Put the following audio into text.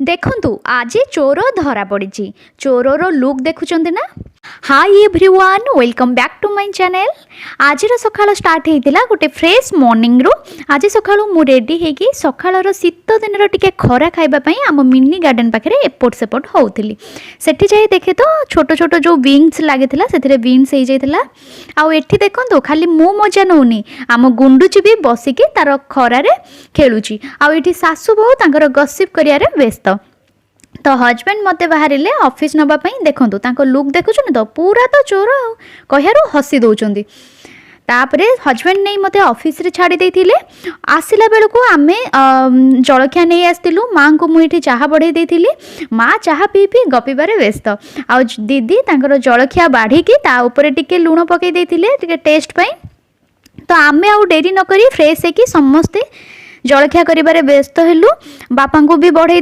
देखंतु आज चोर धरा पड़ी। चोरर लुक देखुचंती ना। Hi everyone, welcome back to my channel. आज सकाळ स्टार्ट होता गोटे फ्रेश मॉर्निंग रो। आज सकाळू मु रेडी होगी सकाळर शीत दिन टिके खरा खाइबापी आम मिनी गार्डन पाखे एपट सेपट होउथिली। सेठी जाई देखे तो छोट छोट जो बीन्स लागिथिला सेथिरे बीन्स हो जाइथिला। आउ एठी देखंतु खाली मु मजा नउनी, आम गुंडुची भी बसिकी तार खरारे खेलुची। आउ एठी सासू बहु तांकर गसिप करियारे व्यस्त। तो हजबैंड मते बाहर ऑफिस नवापाई देखो तांको लुक देखुन तो पूरा तो चोर कहू हसी दौरान। तापरे हजबैंड नहीं मते ऑफिस रे छाड़ी देथिले। आसिला बेलको आमे जलखिया नहीं आसतिलु। माँ को मुझे चाहा बढ़े देथिली। माँ चाहा पी पी गपिबारे व्यस्त। आ दीदी तांकर जलखिया बाढ़ी की ता ऊपर टिके लुण पकई देथिले टिके टेस्ट पाई। तो आमे आउ डेरी न करी फ्रेश है कि समस्ते जलखिया करिबारे व्यस्त हेलु। बापा को भी बढ़े